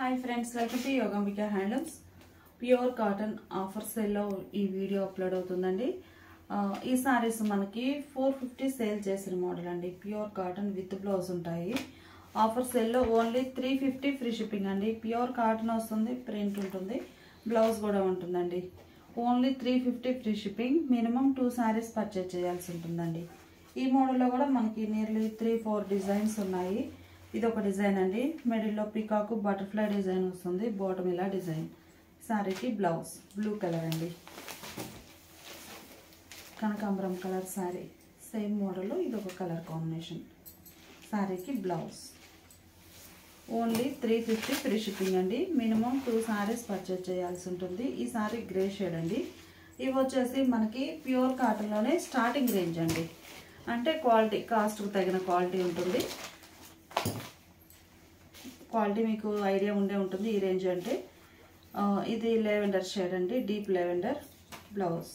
Hi friends, welcome to Yogambika handlooms. Pure cotton offer సేల్లో ఈ video upload అవుతుందండి. ఈ సారీస్ మనకి 450 సేల్ చేసిన మోడల్ అండి. ప్యూర్ కాటన్ విత్ బ్లౌజ్ ఉంటాయి. ఆఫర్ సేల్లో ఓన్లీ 350 ఫ్రీ షిప్పింగ్ అండి. ప్యూర్ కాటన్ వస్తుంది, ప్రింట్ ఉంటుంది, బ్లౌజ్ కూడా ఉంటుందండి. Only 350 free shipping. Minimum 2 saris purchase చేయాల్సి ఉంటుందండి. ఈ మోడల్లో కూడా మనకి నియర్లీ 3-4 డిజైన్స్ ఉన్నాయి. ఇది ఒక డిజైన్ అండి. మిడిల్లో పీకాక్ బటర్ఫ్లై డిజైన్ వస్తుంది, బాటమ్ ఇలా డిజైన్. సారీకి బ్లౌజ్ బ్లూ కలర్ అండి, కనకాంబరం కలర్ సారీ. సేమ్ మోడల్లో ఇది ఒక కలర్ కాంబినేషన్. సారీకి బ్లౌజ్ ఓన్లీ 350 ఫ్రీ షిప్పింగ్ అండి. మినిమం 2 సారీస్ పర్చేజ్ చేయాల్సి ఉంటుంది. ఈ సారీ గ్రే షేడ్ అండి. ఇవి వచ్చేసి మనకి ప్యూర్ కాటన్లోనే స్టార్టింగ్ రేంజ్ అండి. అంటే క్వాలిటీ, కాస్ట్కు తగిన క్వాలిటీ ఉంటుంది. క్వాలిటీ మీకు ఐడియా ఉండే ఉంటుంది. ఈ రేంజ్ అంటే ఇది లెవెండర్ షేడ్ అండి, deep lavender. Blouse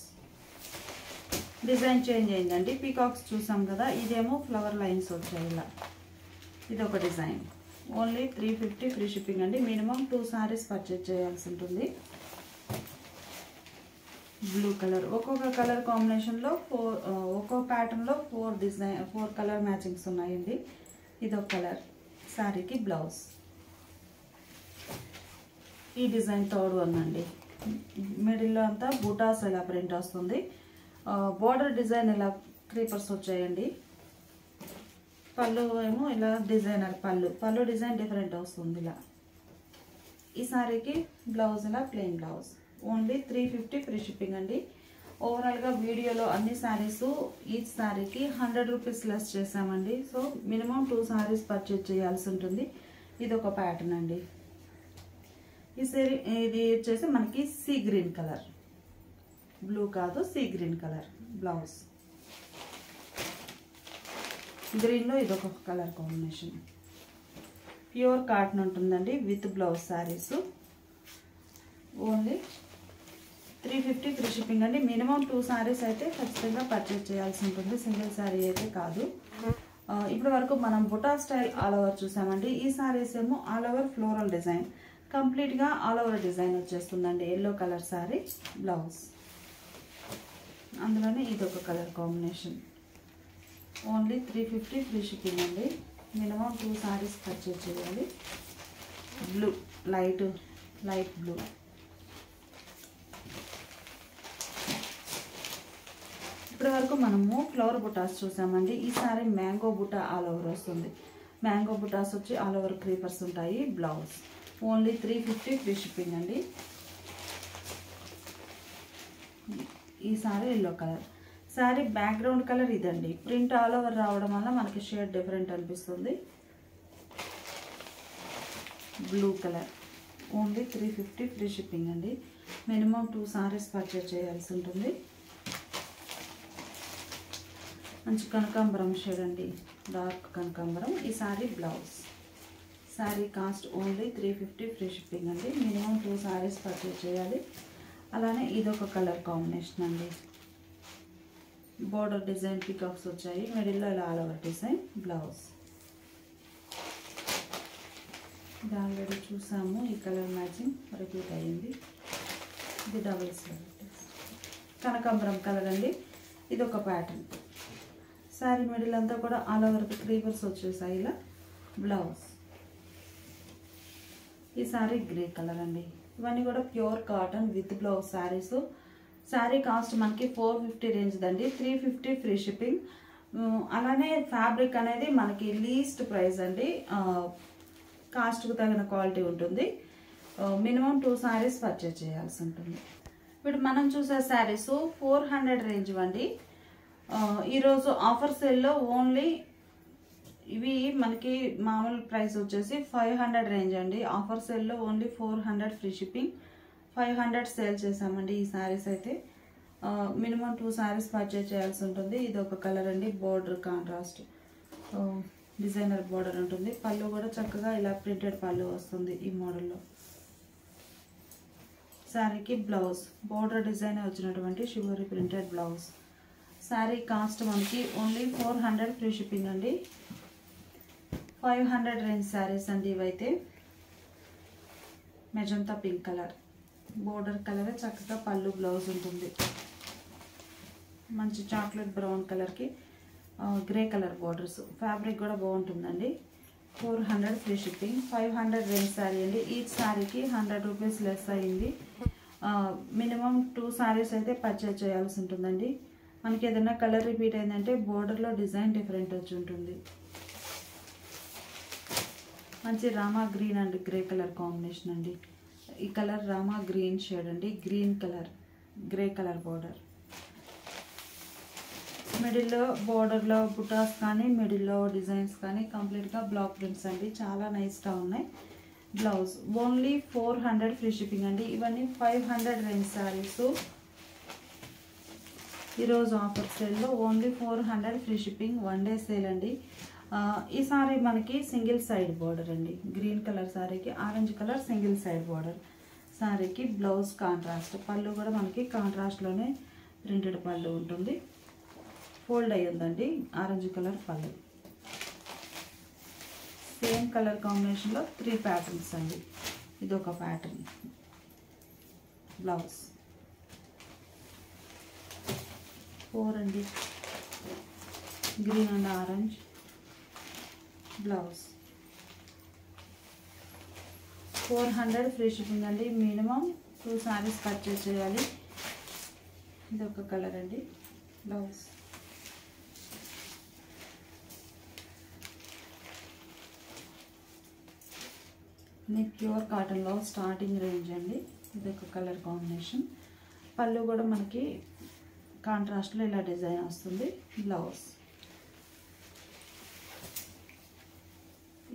design change అయిందండి. పీకాక్స్ చూసాం కదా, ఇదేమో ఫ్లవర్ లైన్స్ వచ్చాయి ఇలా. ఇది ఒక డిజైన్. ఓన్లీ 350 ఫ్రీ షిప్పింగ్ అండి. మినిమం 2 సారీస్ పర్చేజ్ చేయాల్సి ఉంటుంది. బ్లూ కలర్, ఒక్కొక్క కలర్ కాంబినేషన్లో ఒక్కో ప్యాటర్న్లో 4 కలర్ మ్యాచింగ్స్ ఉన్నాయండి. ఇదొక కలర్. శారీకి బ్లౌజ్ ఈ డిజైన్ థర్డ్ వన్ అండి. మిడిల్లో అంతా బూటాస్ ఇలా ప్రింట్ వస్తుంది. బోర్డర్ డిజైన్ ఇలా క్రీపర్స్ వచ్చాయండి. పళ్ళు ఏమో ఇలా డిజైనర్ పళ్ళు డిజైన్ డిఫరెంట్ వస్తుంది ఇలా. ఈ సారీకి బ్లౌజ్ ఇలా plain blouse. Only 350 free shipping అండి. ఓవరాల్గా వీడియోలో అన్ని శారీస్ ఈచ్ శారీకి 100 రూపీస్ లెస్ చేసామండి. సో మినిమం 2 సారీస్ పర్చేజ్ చేయాల్సి ఉంటుంది. ఇది ఒక ప్యాటర్న్ అండి. ఇది వచ్చేసి మనకి సీ గ్రీన్ కలర్, బ్లూ కాదు సీ గ్రీన్ కలర్. బ్లౌజ్ గ్రీన్లో ఇదొక కలర్ కాంబినేషన్. ప్యూర్ కాటన్ ఉంటుందండి with blouse saris. Only 350 free shipping అండి. మినిమం 2 సారీస్ అయితే ఖచ్చితంగా పర్చేజ్ చేయాల్సి ఉంటుంది. సింగిల్ శారీ అయితే కాదు. ఇప్పటి వరకు మనం బుటా స్టైల్ ఆల్ ఓవర్ చూసామండి. ఈ సారీస్ ఏమో ఆల్ ఓవర్ ఫ్లోరల్ డిజైన్, కంప్లీట్గా ఆల్ ఓవర్ డిజైన్ వచ్చేస్తుందండి. Yellow colour sari, blouse. అందులోనే ఇదొక colour combination. Only 350 free shipping అండి. మినిమం 2 సారీస్ పర్చేజ్ చేయాలి. Blue, light blue. ఇప్పటి వరకు మనము ఫ్లవర్ బుటాస్ చూసామండి. ఈసారి మ్యాంగో బుటా ఆల్ ఓవర్ వస్తుంది. మ్యాంగో బుటాస్ వచ్చి ఆల్ ఓవర్ క్రీపర్స్ ఉంటాయి. బ్లౌజ్ ఓన్లీ 350 ఫ్రీ షిప్పింగ్ అండి. ఈ sari yellow colour. Sari background colour ఇదండి. ప్రింట్ ఆల్ ఓవర్ రావడం వల్ల మనకి షేడ్ డిఫరెంట్ అనిపిస్తుంది. Blue colour. Only 350 free shipping అండి. మినిమం 2 సారీస్ పర్చేజ్ చేయాల్సి ఉంటుంది. మంచి కనకాంబరం షేడ్ అండి, డార్క్ కనకాంబరం. ఈ sorry blouse. Sorry cost only 350 free shipping అండి. మినిమం 2 సారీస్ పర్చేజ్ చేయాలి. అలానే ఇదొక కలర్ కాంబినేషన్ అండి. బోర్డర్ డిజైన్ పికాక్స్ వచ్చాయి, మిడిల్లో ఇలా ఆల్ ఓవర్ డిజైన్. బ్లౌజ్ ఇది ఆల్రెడీ చూసాము. ఈ కలర్ మ్యాచింగ్ రిపీట్ అయ్యింది. ఇది డబుల్ స్లీవ్ కనకాంబరం కలర్ అండి. ఇది ఒక ప్యాటర్న్. శారీ మిడిల్ అంతా కూడా ఆల్ ఓవర్ క్రీపర్స్ వచ్చేసాయి ఇలా. బ్లౌజ్. ఈ శారీ గ్రే కలర్ అండి. ఇవన్నీ కూడా pure cotton with blouse saris. Sari cost మనకి 450 రేంజ్ దండి. 350 ఫ్రీ షిప్పింగ్. అలానే ఫ్యాబ్రిక్ అనేది మనకి లీస్ట్ ప్రైస్ అండి. కాస్ట్కు తగిన క్వాలిటీ ఉంటుంది. మినిమం 2 సారీస్ పర్చేజ్ చేయాల్సి ఉంటుంది. ఇప్పుడు మనం చూసే శారీస్ 400 రేంజ్ అండి. ఈరోజు ఆఫర్ సేల్లో ఓన్లీ ఇవి మనకి మామూలు ప్రైస్ వచ్చేసి 500 రేంజ్ అండి. ఆఫర్ సేల్లో ఓన్లీ 400 ఫ్రీ షిప్పింగ్. 500 సేల్ చేసామండి ఈ శారీస్ అయితే. మినిమం 2 సారీస్ పర్చేజ్ చేయాల్సి ఉంటుంది. ఇది ఒక కలర్ అండి. బోర్డర్ కాంట్రాస్ట్ డిజైనర్ బోర్డర్ ఉంటుంది. పళ్ళు కూడా చక్కగా ఇలా ప్రింటెడ్ పళ్ళు వస్తుంది ఈ మోడల్లో. శారీకి బ్లౌజ్ బోర్డర్ డిజైన్ వచ్చినటువంటి shibori printed blouse. Sari cost మనకి ఓన్లీ 400 ఫ్రీ షిప్పింగ్ అండి. 500 రేంజ్ శారీస్ అండి ఇవైతే. Magenta pink colour border colour, చక్కగా పళ్ళు బ్లౌజ్ ఉంటుంది. మంచి చాక్లెట్ బ్రౌన్ కలర్కి గ్రే కలర్ బోర్డర్స్. ఫ్యాబ్రిక్ కూడా బాగుంటుందండి. 400 ఫ్రీ షిప్పింగ్. 500 రేంజ్ శారీ అండి. ఈచ్ శారీకి 100 రూపీస్ లెస్ అయింది. మినిమం 2 శారీస్ అయితే పర్చేజ్ చేయాల్సి ఉంటుందండి. మనకి ఏదైనా కలర్ రిపీట్ అయిందంటే బోర్డర్లో డిజైన్ డిఫరెంట్ వచ్చి ఉంటుంది. మంచి Rama green and grey colour combination అండి. ఈ కలర్ రామా గ్రీన్ షేడ్ అండి. Green colour grey colour border. మిడిల్లో బోర్డర్లో బుటాస్ కానీ మిడిల్లో డిజైన్స్ కానీ కంప్లీట్గా బ్లాక్ ప్రింట్స్ అండి. చాలా నైస్గా ఉన్నాయి. బ్లౌజ్ ఓన్లీ 400 ఫ్రీ షిప్పింగ్ అండి. ఇవన్నీ 500 రేంజ్ శారీస్. ఈరోజు ఆఫర్ సేల్లో only 400 free shipping. 1 day sale అండి. ఈ సారీ మనకి సింగిల్ సైడ్ బోర్డర్ అండి. గ్రీన్ కలర్ సారీకి orange colour single side border. సారీకి బ్లౌజ్ కాంట్రాస్ట్. పళ్ళు కూడా మనకి కాంట్రాస్ట్లోనే ప్రింటెడ్ పళ్ళు ఉంటుంది. ఫోల్డ్ అయ్యి ఉందండి. ఆరెంజ్ కలర్ పళ్ళు. సేమ్ కలర్ కాంబినేషన్లో 3 ప్యాటర్న్స్ అండి. ఇదొక ప్యాటర్న్. బ్లౌజ్ 4 అండి. Green and orange blouse. 400 free shipping అండి. మినిమం 2 శారీస్ పర్చేజ్ చేయాలి. ఇదొక కలర్ అండి. బ్లౌజ్ ఇది ప్యూర్ కాటన్లో స్టార్టింగ్ రేంజ్ అండి. ఇది ఒక కలర్ కాంబినేషన్. పళ్ళు కూడా మనకి కాంట్రాస్ట్లో ఇలా డిజైన్ వస్తుంది. బ్లౌజ్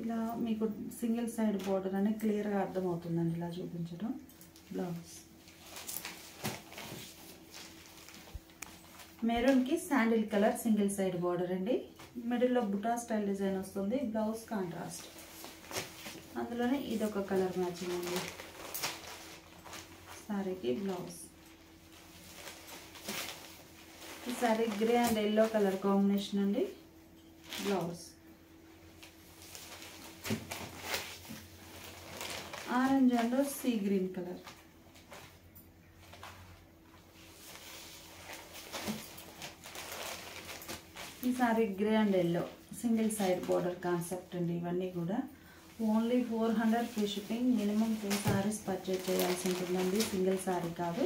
ఇలా మీకు సింగిల్ సైడ్ బోర్డర్ అని క్లియర్గా అర్థమవుతుందండి ఇలా చూపించడం. బ్లౌజ్ మెరూన్కి sandal colour single side border అండి. మిడిల్లో బుటా స్టైల్ డిజైన్ వస్తుంది. Blouse contrast. అందులోనే ఇదొక కలర్ మ్యాచింగ్ అండి. సారీకి బ్లౌజ్. ఈ sari grey and yellow colour combination అండి. Blouse orange and sea green colour. ఈ sari grey and yellow single side border concept అండి. ఇవన్నీ కూడా only 400 free shipping. Minimum 2 saris purchase చేయాల్సి ఉంటుందండి. సింగిల్ శారీ కాదు.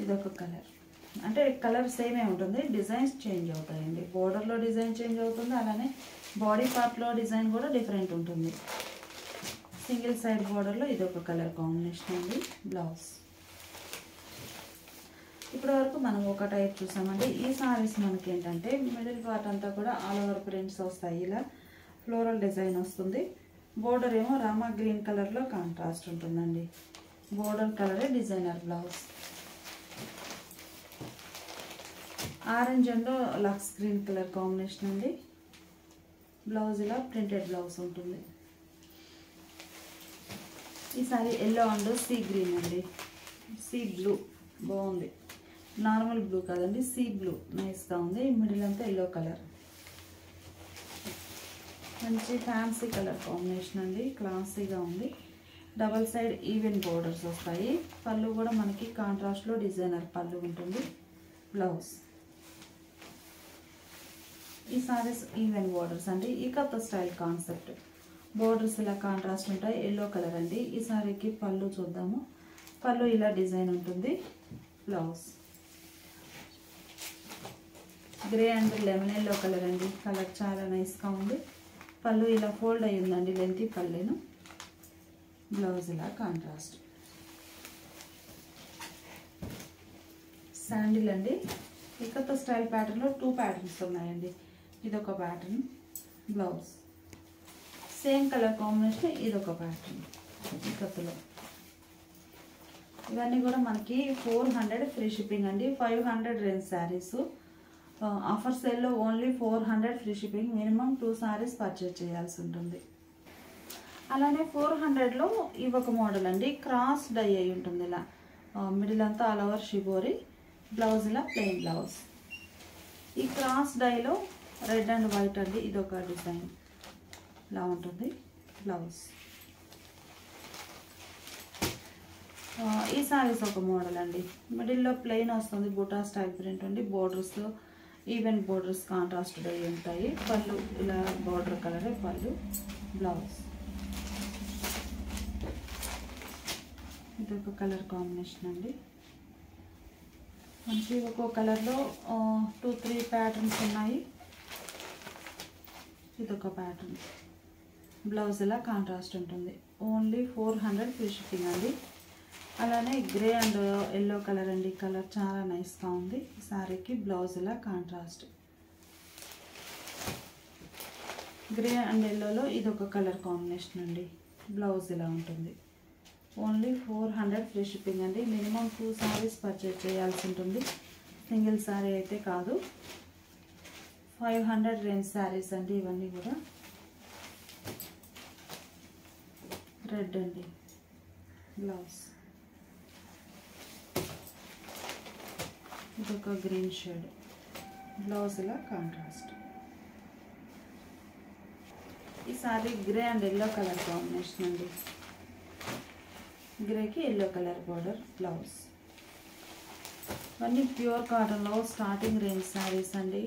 ఇదొక కలర్. అంటే కలర్ సేమే ఉంటుంది, డిజైన్స్ చేంజ్ అవుతాయండి. బోర్డర్లో డిజైన్ చేంజ్ అవుతుంది, అలానే బాడీ పార్ట్లో డిజైన్ కూడా డిఫరెంట్ ఉంటుంది. సింగిల్ సైడ్ బోర్డర్లో ఇదొక కలర్ కాంబినేషన్ అండి. బ్లౌజ్ ఇప్పటి వరకు మనం ఒక టైప్ చూసామండి. ఈ సారీస్ మనకి ఏంటంటే మిడిల్ పార్ట్ అంతా కూడా ఆల్ ఓవర్ ప్రింట్స్ వస్తాయి. ఇలా ఫ్లోరల్ డిజైన్ వస్తుంది. బోర్డర్ ఏమో రామా గ్రీన్ కలర్లో కాంట్రాస్ట్ ఉంటుందండి. బోర్డర్ కలరే డిజైనర్ బ్లౌజ్. ఆరెంజ్ అండ్ లక్స్ గ్రీన్ కలర్ కాంబినేషన్ అండి. బ్లౌజ్ ఇలా ప్రింటెడ్ బ్లౌజ్ ఉంటుంది. ఈసారి ఎల్లో అండ్ సీ గ్రీన్ అండి. సీ బ్లూ బాగుంది. నార్మల్ బ్లూ కాదండి, సీ బ్లూ నైస్గా ఉంది. మిడిల్ అంతా ఎల్లో కలర్. మంచి ఫ్యాన్సీ కలర్ కాంబినేషన్ అండి. క్లాసీగా ఉంది. డబల్ సైడ్ ఈవెన్ బోర్డర్స్ వస్తాయి. పళ్ళు కూడా మనకి కాంట్రాస్ట్లో డిజైనర్ పళ్ళు ఉంటుంది. బ్లౌజ్ ఈ సారీస్ ఈవెన్ బోర్డర్స్ అండి. ఈ కొత్త స్టైల్ కాన్సెప్ట్. బోర్డర్స్ ఇలా కాంట్రాస్ట్ ఉంటాయి. ఎల్లో కలర్ అండి. ఈ సారీకి పళ్ళు చూద్దాము. పళ్ళు ఇలా డిజైన్ ఉంటుంది. Blouse grey and lemon yellow colour అండి. కలర్ చాలా నైస్గా ఉంది. పళ్ళు ఇలా ఫోల్డ్ అయ్యి ఉందండి. లెంతీ పళ్ళేను. బ్లౌజ్ ఇలా కాంట్రాస్ట్. శాండిల్ అండి. ఇకతో స్టైల్ ప్యాటర్న్లో 2 ప్యాటర్న్స్ ఉన్నాయండి. ఇదొక pattern. Blouse same colour combination. ఇదొక ప్యాటర్న్ ఇకత్తులో. ఇవన్నీ కూడా మనకి 400 ఫ్రీ షిప్పింగ్ అండి. 500 రేంజ్ శారీస్. ఆఫర్ సేల్లో only 400 free shipping. Minimum 2 saris purchase చేయాల్సి ఉంటుంది. అలానే 400లో ఇవొక మోడల్ అండి. క్రాస్ డై అయి ఉంటుంది. ఇలా మిడిల్ అంతా ఆల్ ఓవర్ షిబోరి. బ్లౌజ్ ఇలా ప్లెయిన్ బ్లౌజ్. ఈ క్రాస్ డైలో రెడ్ అండ్ వైట్ అండి. ఇదొక డిజైన్ ఇలా ఉంటుంది. బ్లౌజ్ ఈ సారీస్ ఒక మోడల్ అండి. మిడిల్లో ప్లెయిన్ వస్తుంది, బూటా స్టైల్ ప్రింట్ ఉండి బోర్డర్స్ ఈవెన్ బోర్డర్స్ కాంట్రాస్ట్ అయి ఉంటాయి. పళ్ళు ఇలా బోర్డర్ కలరే పళ్ళు, బ్లౌజ్. ఇది ఒక కలర్ కాంబినేషన్ అండి. మంచి ఒక్కో కలర్లో 2-3 ప్యాటర్న్స్ ఉన్నాయి. ఇదొక ప్యాటర్న్, బ్లౌజ్ ఇలా కాంట్రాస్ట్ ఉంటుంది. ఓన్లీ 400 ఫ్రీ షిప్పింగ్ అండి. అలానే గ్రే అండ్ ఎల్లో కలర్ అండి, కలర్ చాలా నైస్గా ఉంది. ఈ సారీకి బ్లౌజ్ ఇలా కాంట్రాస్ట్, గ్రే అండ్ ఎల్లోలో ఇదొక కలర్ కాంబినేషన్ అండి. బ్లౌజ్ ఇలా ఉంటుంది. ఓన్లీ 400 ఫ్రీ షిప్పింగ్ అండి. మినిమం 2 సారీస్ పర్చేజ్ చేయాల్సి ఉంటుంది, సింగిల్ సారీ అయితే కాదు. 500 రేంజ్ సారీస్ అండి ఇవన్నీ కూడా. రెడ్ అండి బ్లౌజ్, ఇదొక గ్రీన్ షేడ్, బ్లౌజ్ ఇలా కాంట్రాస్ట్. ఈ sari grey and yellow colour combination అండి. గ్రేకి ఎల్లో కలర్ బార్డర్, బ్లౌజ్. ఇవన్నీ ప్యూర్ కాటన్లో స్టార్టింగ్ రేంజ్ సారీస్ అండి.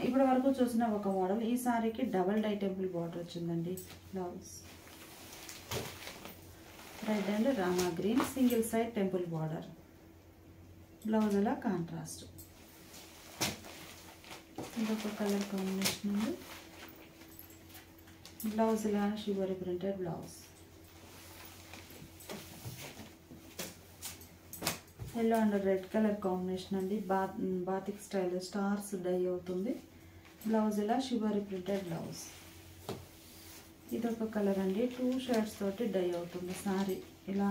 ఇప్పటి వరకు చూసిన ఒక మోడల్. ఈ సారీకి డబల్ డై టెంపుల్ బార్డర్ వచ్చిందండి. బ్లౌజ్ రెడ్ అండ్ రామా green single side temple border, blouse ఇలా కాంట్రాస్ట్. ఇదొక కలర్ కాంబినేషన్ ఉంది. బ్లౌజ్ ఇలా షివరీ printed blouse. Yellow and red colour combination అండి. బాతిక్ స్టైల్ స్టార్స్ డై అవుతుంది. బ్లౌజ్ ఇలా షివరీ ప్రింటెడ్ బ్లౌజ్. ఇదొక కలర్ అండి, 2 షేడ్స్ తోటి డై అవుతుంది సారీ. ఇలా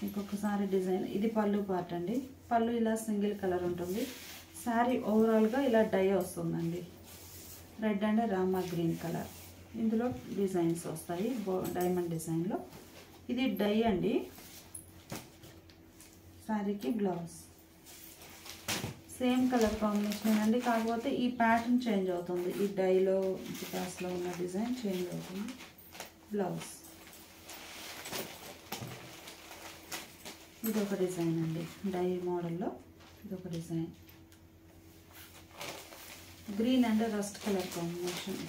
ఇంకొకసారి డిజైన్. ఇది పళ్ళు పార్ట్ అండి. పళ్ళు ఇలా సింగిల్ కలర్ ఉంటుంది. సారీ ఓవరాల్గా ఇలా డై వస్తుందండి. రెడ్ అండ్ రామా గ్రీన్ కలర్. ఇందులో డిజైన్స్ వస్తాయి డైమండ్ డిజైన్లో. ఇది డై అండి. సారీకి బ్లౌజ్ సేమ్ కలర్ కాంబినేషన్ అండి, కాకపోతే ఈ ప్యాటర్న్ చేంజ్ అవుతుంది. ఈ డైలో పికాస్లో ఉన్న డిజైన్ చేంజ్ అవుతుంది. బ్లౌజ్ ఇదొక డిజైన్ అండి, డై మోడల్లో ఇదొక design. Green and rust colour combination.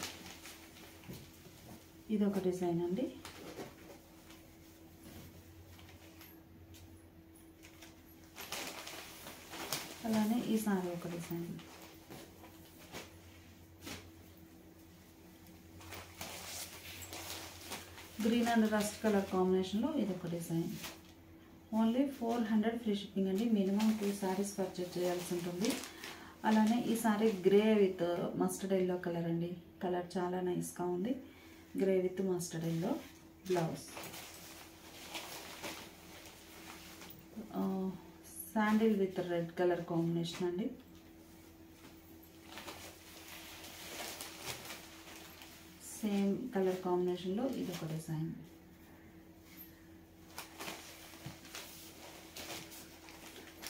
ఇదొక డిజైన్ అండి. అలానే ఈ సారీ ఒక design. Green and rust colour కాంబినేషన్లో ఇదొక డిజైన్. ఓన్లీ 400 ఫ్రీ షిప్పింగ్ అండి. మినిమం 2 సారీస్ పర్చేజ్ చేయాల్సి ఉంటుంది. అలానే ఈ sari grey with mustard yellow colour అండి. కలర్ చాలా నైస్గా ఉంది. Grey with mustard yellow, blouse. Sandal with red colour combination అండి. సేమ్ కలర్ కాంబినేషన్లో ఇదొక design.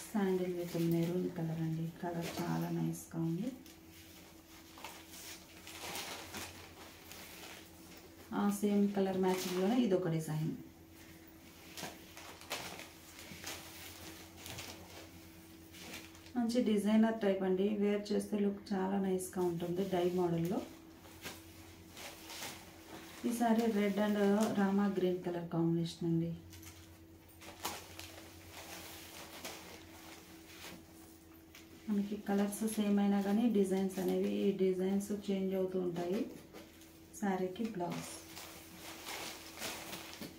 Sandal with maroon colour అండి. కలర్ చాలా నైస్గా ఉంది. ఆ సేమ్ కలర్ మ్యాచింగ్లోనే ఇదొక డిజైన్. మంచి డిజైనర్ టైప్ అండి. వేర్ చేస్తే లుక్ చాలా నైస్గా ఉంటుంది డై మోడల్లో. ఈ సారీ రెడ్ అండ్ రామా గ్రీన్ కలర్ కాంబినేషన్ అండి. మనకి కలర్స్ సేమ్ అయినా కానీ డిజైన్స్ అనేవి డిజైన్స్ చేంజ్ అవుతూ ఉంటాయి. శారీకి బ్లౌజ్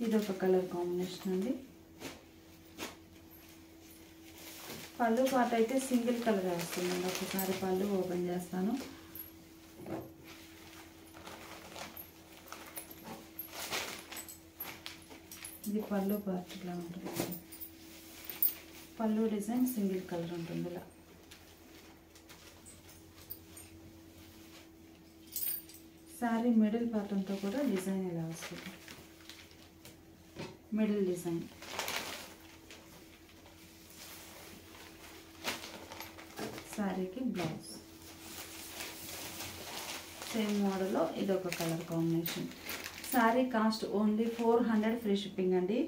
ఇదొక కలర్ కాంబినేషన్ అండి. పళ్ళు పాట అయితే సింగిల్ కలర్ వస్తుందండి. ఒకసారి పళ్ళు ఓపెన్ చేస్తాను. ఇది పళ్ళు పార్ట్ ఇలా ఉంటుంది. పళ్ళు డిజైన్ సింగిల్ కలర్ ఉంటుంది ఇలా. శారీ మిడిల్ పార్ట్ అంతా కూడా డిజైన్ ఇలా వస్తుంది. Middle design. శారీకి బ్లౌజ్ సేమ్ మోడల్లో ఇదొక colour combination. Sari cost only 400 free shipping అండి.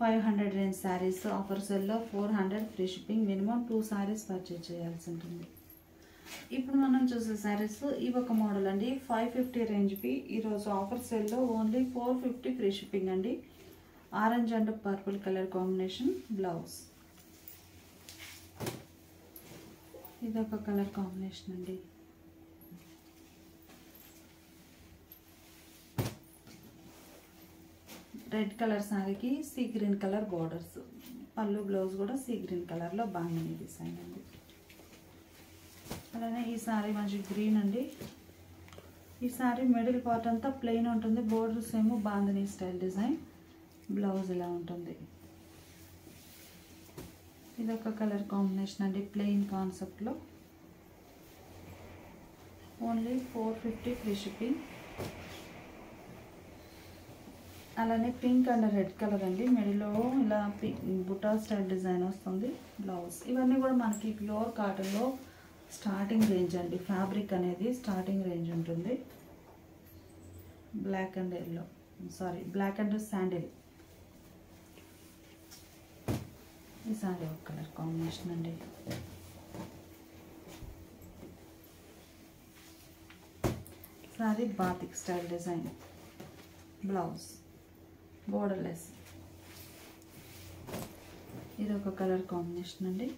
500 రేంజ్ శారీస్ ఆఫర్ సెల్లో 400 free shipping. Minimum 2 saris purchase చేయాల్సి ఉంటుంది. ఇప్పుడు మనం చూసే శారీస్ ఇవి ఒక మోడల్ అండి. 550 రేంజ్కి ఈరోజు ఆఫర్ సెల్లో ఓన్లీ 450 ఫ్రీ షిప్పింగ్ అండి. Orange and purple colour combination blouse. ఇదొక కలర్ కాంబినేషన్ అండి. రెడ్ కలర్ శారీకి సీ గ్రీన్ కలర్ బార్డర్స్. పళ్ళు బ్లౌజ్ కూడా సీ గ్రీన్ కలర్లో బాగుంది డిజైన్ అండి. అలానే ఈ శారీ మంచి గ్రీన్ అండి. ఈ శారీ మిడిల్ పార్ట్ అంతా ప్లెయిన్ ఉంటుంది. బోర్డర్స్ ఏమో బాందిని స్టైల్ డిజైన్. బ్లౌజ్ ఇలా ఉంటుంది. ఇదొక కలర్ కాంబినేషన్ అండి, ప్లెయిన్ కాన్సెప్ట్లో. Only 450 free shipping. అలానే పింక్ అండ్ రెడ్ కలర్ అండి. మిడిల్లో ఇలా బుటా స్టైల్ డిజైన్ వస్తుంది బ్లౌజ్. ఇవన్నీ కూడా మనకి ప్యూర్ కాటన్లో స్టార్టింగ్ రేంజ్ అండి. ఫ్యాబ్రిక్ అనేది స్టార్టింగ్ రేంజ్ ఉంటుంది. Black and yellow, black and sandal. ఈ శారీ ఒక కలర్ కాంబినేషన్ అండి. Sari batik style design blouse, borderless. ఇది ఒక కలర్ కాంబినేషన్ అండి.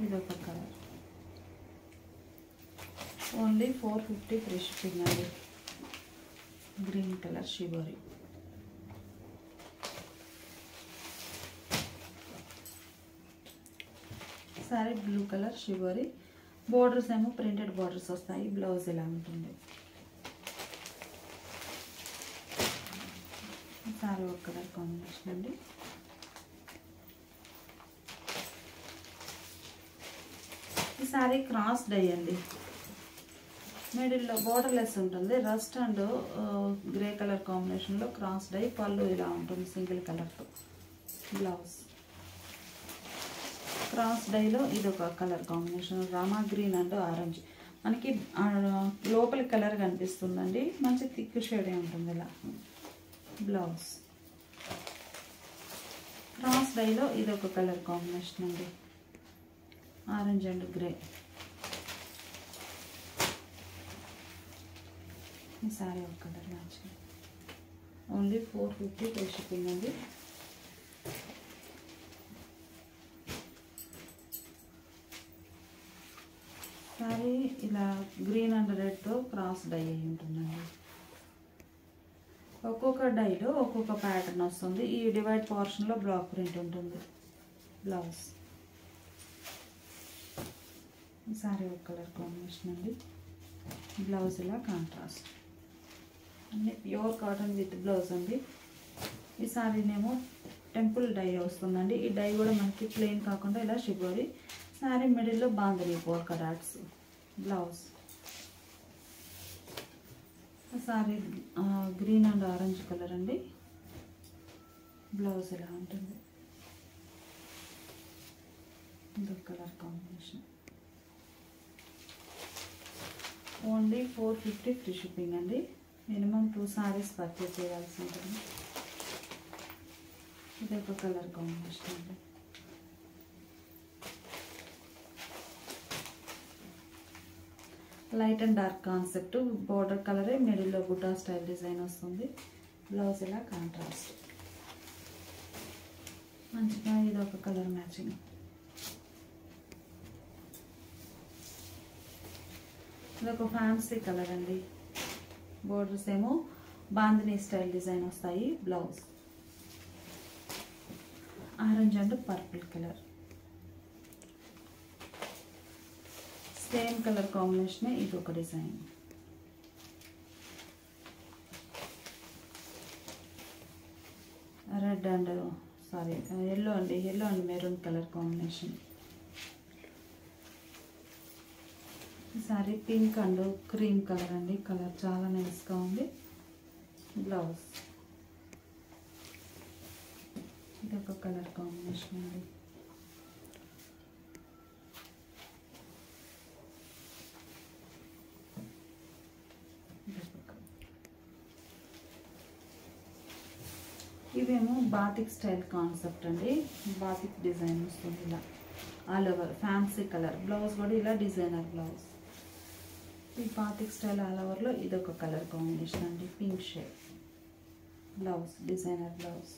ఇది ఒక కలర్. ఓన్లీ 450 ఫ్రీ షిప్పింగ్ అండి. Green colour shibori. Sorry blue colour shibori. Borders ఏమో ప్రింటెడ్ బోర్డర్స్ వస్తాయి. బ్లౌజ్ ఇలా ఉంటుంది. సారీ ఒక కలర్ కాంబినేషన్ అండి. ఈ సారీ క్రాస్ డై అండి. మిడిల్లో బోర్డర్లెస్ ఉంటుంది. రస్ట్ అండ్ గ్రే కలర్ కాంబినేషన్లో క్రాస్ డై. పళ్ళు ఇలా ఉంటుంది సింగిల్ కలర్తో. బ్లౌజ్ క్రాస్ డైలో ఇదొక colour combination, Rama green and orange. మనకి లోపలి కలర్ కనిపిస్తుందండి. మంచి థిక్ షేడే ఉంటుంది ఇలా. బ్లౌజ్ క్రాస్ డైలో ఇదొక కలర్ కాంబినేషన్ అండి, ఆరెంజ్ అండ్ గ్రే. ఈ సారీ ఒక colour matching. Only 450 free shipping అండి. సారీ ఇలా గ్రీన్ అండ్ రెడ్తో క్రాస్ డై అయి ఉంటుందండి. ఒక్కొక్క డైలో ఒక్కొక్క ప్యాటర్న్ వస్తుంది. ఈ డివైడ్ పోర్షన్లో బ్లాక్ ప్రింట్ ఉంటుంది. బ్లౌజ్ సారీ ఒక కలర్ కాంబినేషన్ అండి. బ్లౌజ్ ఇలా కాంట్రాస్ట్. అన్నీ ప్యూర్ కాటన్ విత్ బ్లౌజ్ అండి. ఈ సారీనేమో టెంపుల్ డై వస్తుందండి. ఈ డై కూడా మనకి ప్లెయిన్ కాకుండా ఇలా షిబోరి. సారీ మిడిల్లో bandhani polka dots. Blouse sorry green and orange colour అండి. బ్లౌజ్ ఇలా ఉంటుంది. ఇంకొక colour combination. Only 450 free shipping అండి. మినిమం 2 సారీస్ పర్చేజ్ చేయాల్సి ఉంటుంది. ఇది ఒక కలర్ కాంబినేషన్ అండి. Light and dark concept. Border కలరే మిడిల్లో బుటా స్టైల్ డిజైన్ వస్తుంది. బ్లౌజ్ ఇలా కాంట్రాస్ట్. మంచిగా ఇది ఒక కలర్ మ్యాచింగ్. ఇది ఒక ఫ్యాన్సీ కలర్ అండి. బోర్డర్స్ ఏమో బాందిని స్టైల్ డిజైన్ వస్తాయి. Blouse orange and purple colour. Same colour combination. ఇది ఒక డిజైన్. రెడ్ అండ్ ఎల్లో అండి. Yellow and maroon colour combination. ఈసారి పింక్ అండ్ క్రీమ్ కలర్ అండి. కలర్ చాలా నైస్గా ఉంది. బ్లౌజ్ ఇది ఒక కలర్ కాంబినేషన్ అండి. ఇవేమో బాతిక్ స్టైల్ కాన్సెప్ట్ అండి. బాతిక్ డిజైన్ వస్తుంది ఇలా all over fancy colour. Blouse కూడా ఇలా డిజైనర్ బ్లౌజ్. ఈ బాతిక్ స్టైల్ ఆల్ ఓవర్లో ఇదొక కలర్ కాంబినేషన్ అండి, pink shade. Blouse designer blouse.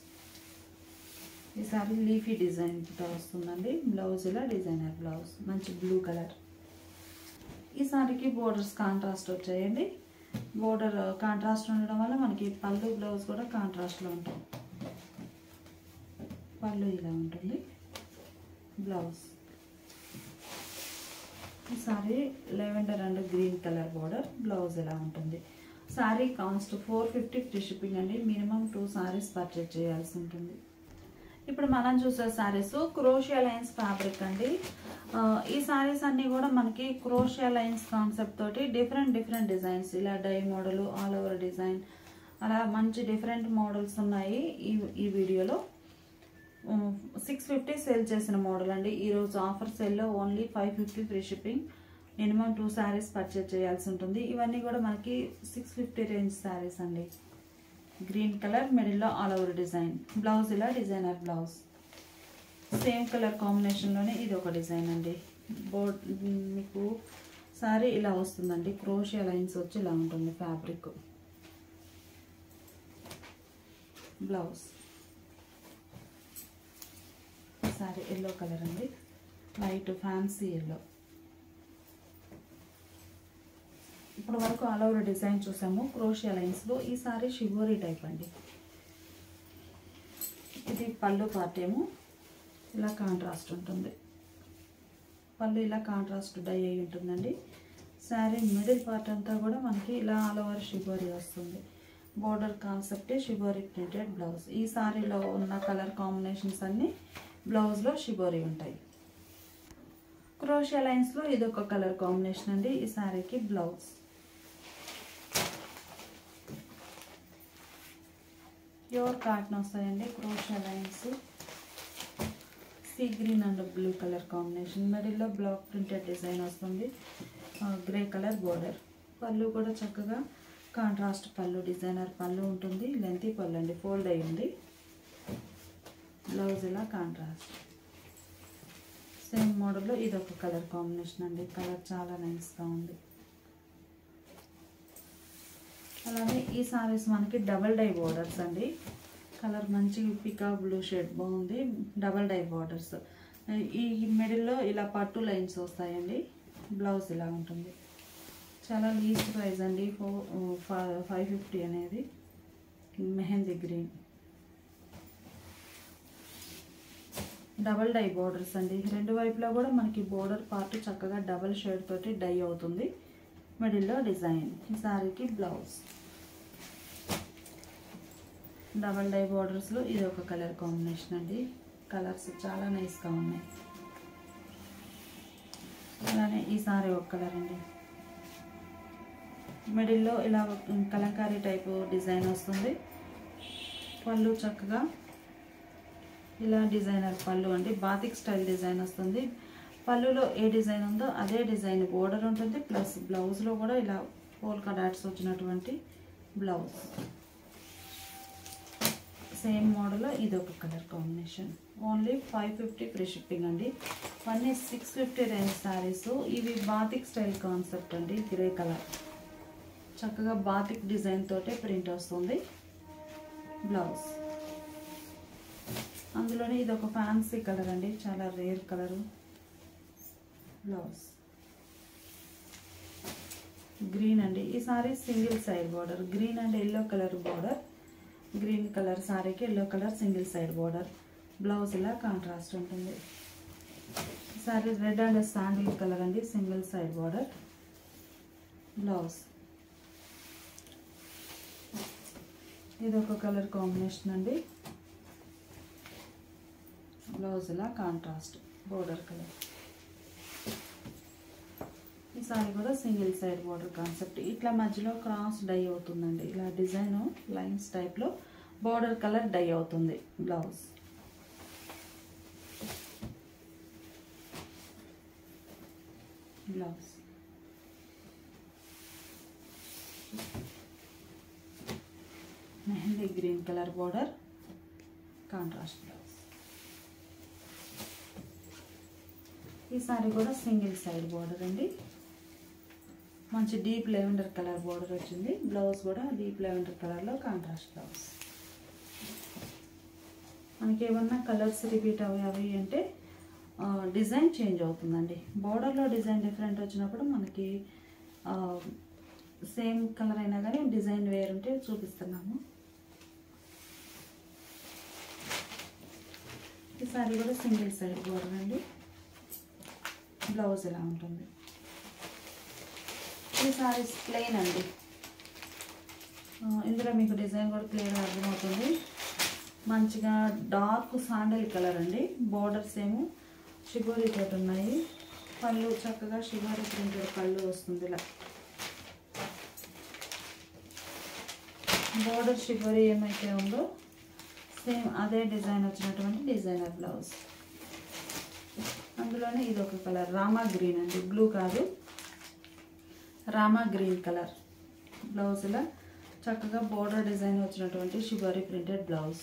ఈసారి లీఫీ డిజైన్తో వస్తుందండి. బ్లౌజ్ ఇలా డిజైనర్ బ్లౌజ్, మంచి బ్లూ కలర్. ఈ సారీకి బోర్డర్స్ కాంట్రాస్ట్ వచ్చాయండి. బోర్డర్ కాంట్రాస్ట్ ఉండడం వల్ల మనకి పళ్ళు బ్లౌజ్ కూడా కాంట్రాస్ట్లో ఉంటుంది. పళ్ళు ఇలా ఉంటుంది, బ్లౌజ్. ఈ sorry lavender and green colour border, blouse ఇలా ఉంటుంది. సారీ కాస్ట్ 450 ఫ్రీ షిప్పింగ్ అండి. మినిమం 2 సారీస్ పర్చేజ్ చేయాల్సి ఉంటుంది. ఇప్పుడు మనం చూసే సారీస్ క్రోషియా లైన్స్ ఫ్యాబ్రిక్ అండి. ఈ సారీస్ అన్నీ కూడా మనకి క్రోషియా లైన్స్ కాన్సెప్ట్ తోటి డిఫరెంట్ డిజైన్స్, ఇలా dye model, all over design, అలా మంచి డిఫరెంట్ మోడల్స్ ఉన్నాయి ఈ వీడియోలో. 650 సేల్ చేసిన మోడల్ అండి. ఈరోజు ఆఫర్ సేల్లో only 550 free shipping. Minimum 2 saris purchase చేయాల్సి ఉంటుంది. ఇవన్నీ కూడా మనకి 650 రేంజ్ సారీస్ అండి. గ్రీన్ కలర్ మిడిల్లో ఆల్ ఓవర్ డిజైన్. బ్లౌజ్ ఇలా డిజైనర్ బ్లౌజ్. సేమ్ కలర్ కాంబినేషన్లోనే ఇది ఒక డిజైన్ అండి. మీకు సారీ ఇలా వస్తుందండి. క్రోషియా లైన్స్ వచ్చి ఇలా ఉంటుంది fabric. Blouse. Sorry yellow colour అండి, లైట్ ఫ్యాన్సీ ఎల్లో. ఇప్పుడు వరకు ఆల్ ఓవర్ డిజైన్ చూసాము క్రోషియా లైన్స్లో. ఈ సారీ షివోరీ టైప్ అండి. ఇది పళ్ళు పార్ట్ ఏమో ఇలా కాంట్రాస్ట్ ఉంటుంది. పళ్ళు ఇలా కాంట్రాస్ట్ డై అయి ఉంటుందండి. శారీ మిడిల్ పార్ట్ అంతా కూడా మనకి ఇలా ఆల్ ఓవర్ షివోరీ వస్తుంది. Border concept shibori printed blouse. ఈ సారీలో ఉన్న కలర్ కాంబినేషన్స్ అన్నీ బ్లౌజ్లో షివోరీ ఉంటాయి. క్రోషియా లైన్స్లో ఇదొక కలర్ కాంబినేషన్ అండి. ఈ సారీకి బ్లౌజ్. ప్యూర్ కాటన్ వస్తాయండి క్రోషియా lines. Sea green and blue colour combination. మిడిల్లో బ్లాక్ ప్రింటెడ్ డిజైన్ వస్తుంది. Grey colour border. పళ్ళు కూడా చక్కగా కాంట్రాస్ట్ పళ్ళు, డిజైనర్ పళ్ళు ఉంటుంది. లెంతీ పళ్ళు అండి, ఫోల్డ్ అయి ఉంది. బ్లౌజ్ ఇలా కాంట్రాస్ట్. సేమ్ మోడల్లో ఇదొక కలర్ కాంబినేషన్ అండి. కలర్ చాలా నైస్గా ఉంది. అలానే ఈ సారీస్ మనకి డబల్ డై బోర్డర్స్ అండి. కలర్ మంచి పికా బ్లూ షేడ్ బాగుంది. Double die borders. ఈ మిడిల్లో ఇలా పట్టు లైన్స్ వస్తాయండి. బ్లౌజ్ ఇలా ఉంటుంది. చాలా లీస్ట్ ప్రైస్ అండి. 550 అనేది. Mehndi green. Double die borders అండి. రెండు వైపులా కూడా మనకి బోర్డర్ పార్ట్ చక్కగా డబల్ షేడ్ తోటి డై అవుతుంది. మిడిల్లో డిజైన్. ఈ సారీకి బ్లౌజ్. డబల్ డై బోర్డర్స్లో ఇది ఒక కలర్ కాంబినేషన్ అండి. కలర్స్ చాలా నైస్గా ఉన్నాయి. అలానే ఈ సారీ ఒక కలర్ అండి. మిడిల్లో ఇలా కలంకారీ టైపు డిజైన్ వస్తుంది. పళ్ళు చక్కగా ఇలా డిజైనర్ పళ్ళు అండి. బాతిక్ స్టైల్ డిజైన్ వస్తుంది. పళ్ళులో ఏ డిజైన్ ఉందో అదే డిజైన్ బోర్డర్ ఉంటుంది. ప్లస్ బ్లౌజ్లో కూడా ఇలా పోల్కా డాట్స్ వచ్చినటువంటి బ్లౌజ్. సేమ్ మోడల్లో ఇది ఒక colour combination. Only 550 free shipping అండి. అన్నీ 650 రేంజ్ శారీస్. ఇవి బాతిక్ స్టైల్ కాన్సెప్ట్ అండి. గ్రే కలర్ చక్కగా బాతిక్ డిజైన్ తోటే ప్రింట్ వస్తుంది. బ్లౌజ్. అందులోనే ఇది ఒక ఫ్యాన్సీ కలర్ అండి, చాలా రేర్ కలరు. బ్లౌజ్ గ్రీన్ అండి. ఈ sari single side border. Green and yellow colour border. Green colour సారీకి yellow colour single side border. Blouse ఇలా కాంట్రాస్ట్ ఉంటుంది. ఈ sari red and sandal colour అండి, సింగిల్ సైడ్ బోర్డర్. బ్లౌజ్. ఇది ఒక కలర్ కాంబినేషన్ అండి. బ్లౌజ్ ఇలా కాంట్రాస్ట్ బోర్డర్ కలర్. ఈ సారీ కూడా సింగిల్ సైడ్ బోర్డర్ కాన్సెప్ట్. ఇట్లా మధ్యలో క్రాస్ డై అవుతుందండి. ఇలా డిజైన్ లైన్స్ టైప్లో బోర్డర్ కలర్ డై అవుతుంది. Blouse. Blouse. Mehndi green colour border. Contrast blouse. ఈ సారీ కూడా సింగిల్ సైడ్ బోర్డర్ అండి. మంచి డీప్ లెవెండర్ కలర్ బోర్డర్ వచ్చింది. బ్లౌజ్ కూడా డీప్ లెవెండర్ కలర్లో కాంట్రాస్ట్ బ్లౌజ్. మనకి ఏమన్నా కలర్స్ రిపీట్ అవి అంటే డిజైన్ చేంజ్ అవుతుందండి. బోర్డర్లో డిజైన్ డిఫరెంట్ వచ్చినప్పుడు మనకి సేమ్ కలర్ అయినా కానీ డిజైన్ వేరుంటే చూపిస్తున్నాము. ఈ సారీ కూడా సింగిల్ సైడ్ బోర్డర్ అండి. బ్లౌజ్ ఇలా ఉంటుంది. ఈ సారీస్ ప్లెయిన్ అండి. ఇందులో మీకు డిజైన్ కూడా క్లియర్గా అర్థమవుతుంది. మంచిగా డార్క్ శాండల్ కలర్ అండి. బోర్డర్స్ ఏమో షిబోరీ తోటి ఉన్నాయి. పళ్ళు చక్కగా షిబోరీ ప్రింటెడ్ పళ్ళు వస్తుంది. ఇలా బోర్డర్ షిబోరీ ఏమైతే ఉందో సేమ్ అదే డిజైన్ వచ్చినటువంటి డిజైనర్ బ్లౌజ్. అందులోనే ఇది ఒక కలర్ రామా గ్రీన్ అండి, బ్లూ కాదు, రామా గ్రీన్ కలర్. బ్లౌజ్ ఇలా చక్కగా బోర్డర్ డిజైన్ వచ్చినటువంటి shibori printed blouse.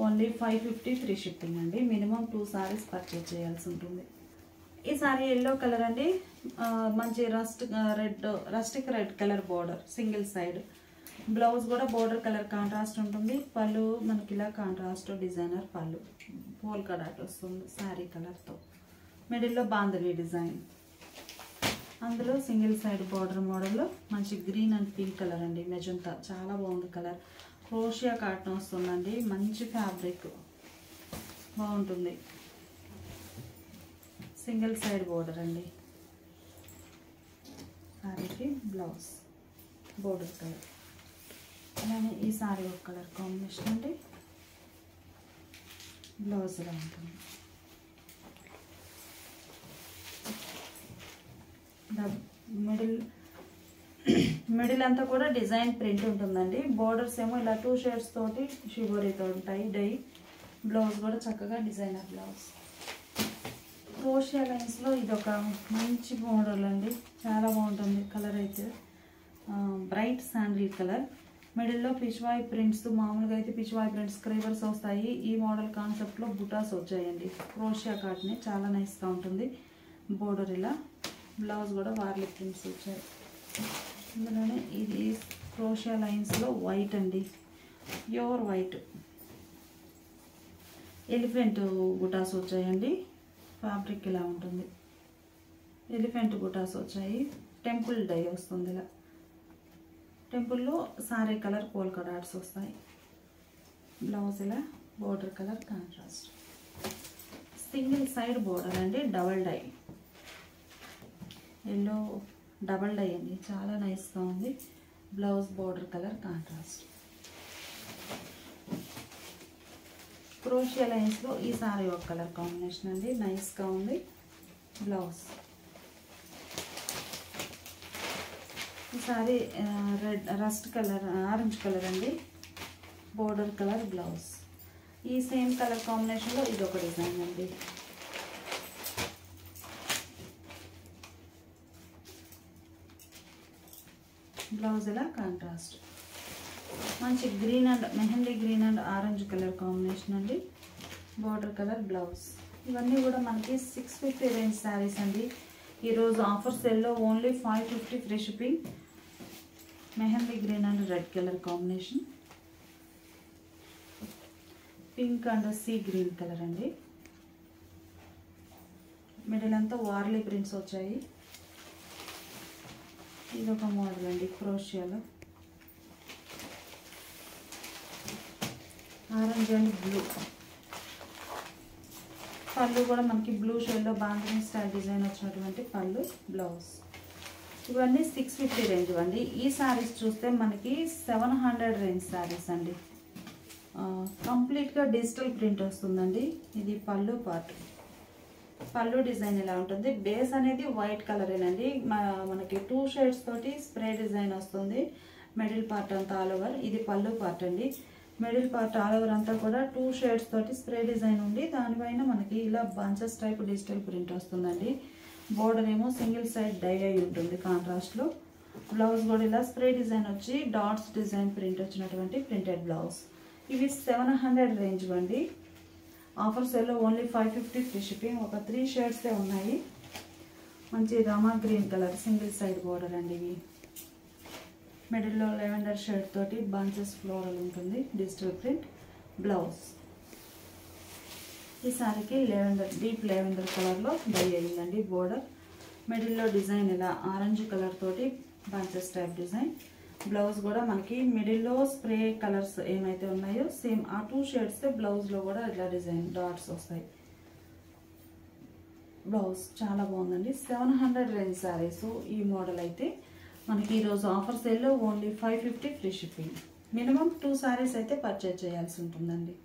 Only 550 free shipping అండి. మినిమం 2 సారీస్ పర్చేజ్ చేయాల్సి ఉంటుంది. ఈ సారీ ఎల్లో కలర్ అండి. మంచి rustic red colour border single side. Blouse కూడా బోర్డర్ కలర్ కాంట్రాస్ట్ ఉంటుంది. పళ్ళు మనకి ఇలా కాంట్రాస్ట్ డిజైనర్ పళ్ళు పోల్కా డాట్ వస్తుంది శారీ కలర్తో. మిడిల్లో బాంధవి డిజైన్. అందులో సింగిల్ సైడ్ బోర్డర్ మోడల్లో మంచి గ్రీన్ అండ్ పింక్ కలర్ అండి. మెజంతా చాలా బాగుంది కలర్. క్రోషియా కాటన్ వస్తుందండి. మంచి ఫ్యాబ్రిక్ బాగుంటుంది. సింగిల్ సైడ్ బోర్డర్ అండి. సారీకి బ్లౌజ్ బోర్డర్ కలర్. అలానే ఈ సారీ ఒక కలర్ కాంబినేషన్ అండి. బ్లౌజ్ ఇలా ఉంటుంది. మిడిల్ అంతా కూడా డిజైన్ ప్రింట్ ఉంటుందండి. బోర్డర్స్ ఏమో ఇలా 2 షేడ్స్ తోటి షిబోరీతో ఉంటాయి డై. బ్లౌజ్ కూడా చక్కగా డిజైనర్ బ్లౌజ్. క్రోషియా లైన్స్లో ఇది ఒక మంచి మోడల్ అండి. చాలా బాగుంటుంది కలర్ అయితే. Bright sandal colour. మిడిల్లో పిచ్వాయ్ ప్రింట్స్. మామూలుగా అయితే పిచ్వాయ్ ప్రింట్స్ స్క్రైబర్స్ వస్తాయి. ఈ మోడల్ కాన్సెప్ట్లో బుటాస్ వచ్చాయండి. క్రోషియా కాటనే చాలా నైస్గా ఉంటుంది. బోర్డర్ ఇలా. బ్లౌజ్ కూడా వార్లీ ప్రింట్స్ వచ్చాయి. అందులోనే ఇది క్రోషియా లైన్స్లో వైట్ అండి, ప్యూర్ వైట్. ఎలిఫెంట్ బుటాస్ వచ్చాయండి. ఫ్యాబ్రిక్ ఇలా ఉంటుంది. ఎలిఫెంట్ బుటాస్ వచ్చాయి. టెంపుల్ డై వస్తుంది ఇలా. టెంపుల్లో సారీ కలర్ పోల్కా డాట్స్ వస్తాయి. బ్లౌజ్ ఇలా border colour contrast. Single side border అండి. Double dye yellow double dye అండి. చాలా నైస్గా ఉంది. Blouse border colour contrast. క్రోషియా లైన్స్లో ఈ సారీ ఒక కలర్ కాంబినేషన్ అండి. నైస్గా ఉంది. బ్లౌజ్ ఈ sari red rust colour orange colour అండి. Border colour blouse. ఈ సేమ్ కలర్ కాంబినేషన్లో ఇది ఒక డిజైన్ అండి. బ్లౌజ్ ఇలా కాంట్రాస్ట్. మంచి green and mehndi green and orange colour combination అండి. Border colour blouse. ఇవన్నీ కూడా మనకి 650 రేంజ్ శారీస్ అండి. ఈరోజు ఆఫర్ సేల్లో only 550 free shipping. Mehndi green and red colour combination. Pink and sea green colour అండి. మిడిల్ అంతా వార్లీ ప్రింట్స్ వచ్చాయి. ఇదొక మోడల్ అండి క్రోషియాలో. Orange and blue. పళ్ళు కూడా మనకి బ్లూ షేడ్లో బాంధనీ స్టైల్ డిజైన్ వచ్చినటువంటి పళ్ళు. బ్లౌజ్. ఇవన్నీ 650 రేంజ్ అండి. ఈ శారీస్ చూస్తే మనకి 700 రేంజ్ శారీస్ అండి. కంప్లీట్గా డిజిటల్ ప్రింట్ వస్తుందండి. ఇది పళ్ళు పార్ట్. పళ్ళు డిజైన్ ఇలా ఉంటుంది. బేస్ అనేది వైట్ కలరేనండి. మనకి 2 షేడ్స్ తోటి స్ప్రే డిజైన్ వస్తుంది. మిడిల్ పార్ట్ అంతా ఆల్ ఓవర్. ఇది పళ్ళు పార్ట్ అండి. మిడిల్ పార్ట్ ఆల్ ఓవర్ అంతా కూడా 2 షేడ్స్ తోటి స్ప్రే డిజైన్ ఉండి దానిపైన మనకి ఇలా బంచెస్ టైప్ డిజిటల్ ప్రింట్ వస్తుందండి. బోర్డర్ ఏమో సింగిల్ సైడ్ డై అయి ఉంటుంది కాంట్రాస్ట్లో. బ్లౌజ్ కూడా ఇలా స్ప్రే డిజైన్ వచ్చి డాట్స్ డిజైన్ ప్రింట్ వచ్చినటువంటి ప్రింటెడ్ బ్లౌజ్. ఇవి 700 రేంజ్ అండి. ఆఫర్ సేల్లో ఓన్లీ 550 ఫ్రీ షిప్పింగ్. ఒక 3 షేడ్సే ఉన్నాయి. మంచి Rama green colour single side border అండి. ఇవి మిడిల్లో లెవెండర్ షేడ్ తోటి బంచెస్ ఫ్లోరల్ ఉంటుంది. Digital print blouse. ఈ సారీకి డీప్ లెవెండర్ కలర్లో డై అయ్యిందండి బోర్డర్. మిడిల్లో డిజైన్ ఇలా ఆరెంజ్ కలర్ తోటి బంచెస్ టైప్ డిజైన్. బ్లౌజ్ కూడా మనకి మిడిల్లో స్ప్రే కలర్స్ ఏమైతే ఉన్నాయో సేమ్ ఆ 2 షేడ్స్ బ్లౌజ్లో కూడా ఇట్లా డిజైన్ డాట్స్ వస్తాయి. బ్లౌజ్ చాలా బాగుందండి. 700 రేంజ్ శారీస్ ఈ మోడల్ అయితే మనకి ఈరోజు ఆఫర్ సేల్లో only 550 free shipping. Minimum 2 saris అయితే పర్చేజ్ చేయాల్సి ఉంటుందండి.